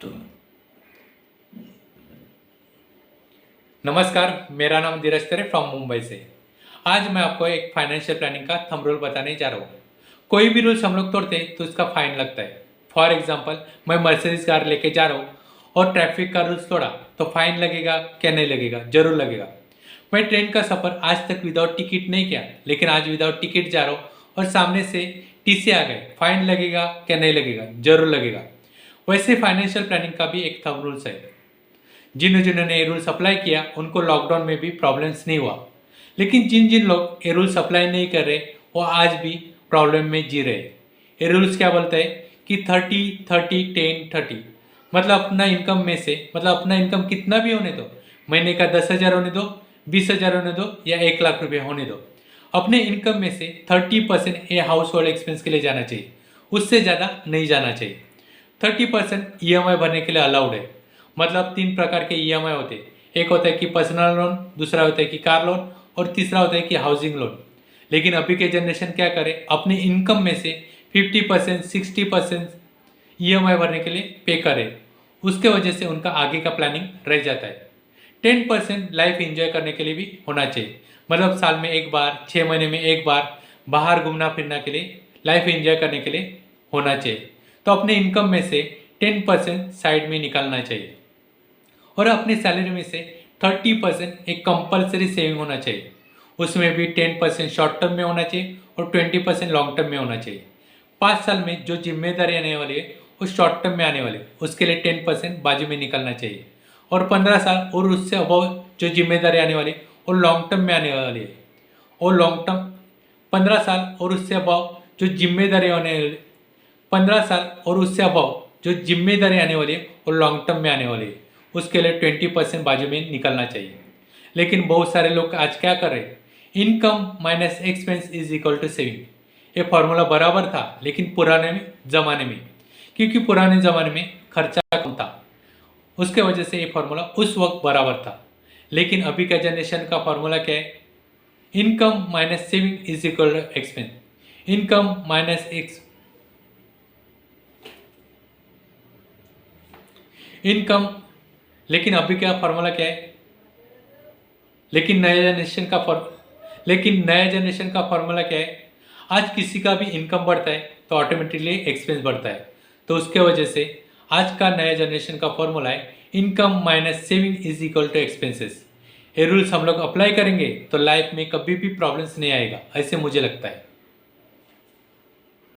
तो नमस्कार, मेरा नाम धीरज तेरे फ्रॉम मुंबई से। आज मैं आपको एक फाइनेंशियल प्लानिंग का थंब रूल बताने जा रहा हूँ। कोई भी रूल्स हम लोग तोड़ते हैं तो उसका फाइन लगता है। फॉर एग्जांपल, मैं मर्सिडीज कार लेके जा रहा हूँ और ट्रैफिक का रूल्स तोड़ा तो फाइन लगेगा क्या? नहीं लगेगा, जरूर लगेगा। मैं ट्रेन का सफ़र आज तक विदाउट टिकट नहीं किया, लेकिन आज विदाउट टिकट जा रहा हूँ और सामने से टीसी आ गए, फाइन लगेगा क्या? नहीं लगेगा, जरूर लगेगा। वैसे फाइनेंशियल प्लानिंग का भी एक थंब रूल्स है। जिन्होंने ये रूल्स अप्लाई किया उनको लॉकडाउन में भी प्रॉब्लम्स नहीं हुआ, लेकिन जिन जिन लोग ये रूल्स अप्लाई नहीं कर रहे वो आज भी प्रॉब्लम में जी रहे। ये रूल्स क्या बोलता है कि 30-30-10-30, मतलब अपना इनकम में से, मतलब अपना इनकम कितना भी होने दो, महीने का 10,000 होने दो, 20,000 होने दो या 1 लाख रुपये होने दो, अपने इनकम में से 30% ये हाउस होल्ड एक्सपेंस के लिए जाना चाहिए, उससे ज़्यादा नहीं जाना चाहिए। 30% EMI भरने के लिए अलाउड है। मतलब 3 प्रकार के EMI होते हैं। एक होता है कि पर्सनल लोन, दूसरा होता है कि कार लोन और तीसरा होता है कि हाउसिंग लोन। लेकिन अभी के जनरेशन क्या करे, अपने इनकम में से 50% 60% EMI भरने के लिए पे करे। उसके वजह से उनका आगे का प्लानिंग रह जाता है। 10% लाइफ एंजॉय करने के लिए भी होना चाहिए। मतलब साल में एक बार, 6 महीने में एक बार बाहर घूमना फिरना के लिए, लाइफ एंजॉय करने के लिए होना चाहिए। तो अपने इनकम में से 10% साइड में निकालना चाहिए और अपनी सैलरी में से 30% एक कंपलसरी सेविंग होना चाहिए। उसमें भी 10% शॉर्ट टर्म में होना चाहिए और 20% लॉन्ग टर्म में होना चाहिए। 5 साल में जो जिम्मेदारी आने वाली है वो शॉर्ट टर्म में आने वाली है, उसके लिए 10% बाजू में निकलना चाहिए। और 15 साल और उससे अबव जो जिम्मेदारी आने वाली है वो लॉन्ग टर्म में आने वाली है। और लॉन्ग टर्म 15 साल और उससे अबव जो जिम्मेदारी आने वाली, 15 साल और उससे अबव जो जिम्मेदारी आने वाली है वो लॉन्ग टर्म में आने वाली है, उसके लिए 20% बाजू में निकलना चाहिए। लेकिन बहुत सारे लोग आज क्या कर रहे हैं, income minus expense is equal to saving. ये फॉर्मूला बराबर था लेकिन पुराने ज़माने में, क्योंकि पुराने ज़माने में खर्चा कम था, उसके वजह से ये फॉर्मूला उस वक्त बराबर था। लेकिन अभी का जनरेशन का फॉर्मूला क्या है, income minus saving is equal to expense. Income minus income, लेकिन अभी क्या फॉर्मूला क्या है, लेकिन नया जनरेशन का फॉर्मूला क्या है, आज किसी का भी इनकम बढ़ता है तो ऑटोमेटिकली एक्सपेंस बढ़ता है। तो उसके वजह से आज का नया जनरेशन का फॉर्मूला है income minus saving is equal to expenses. ये रूल्स हम लोग अप्लाई करेंगे तो लाइफ में कभी भी प्रॉब्लम्स नहीं आएगा, ऐसे मुझे लगता है।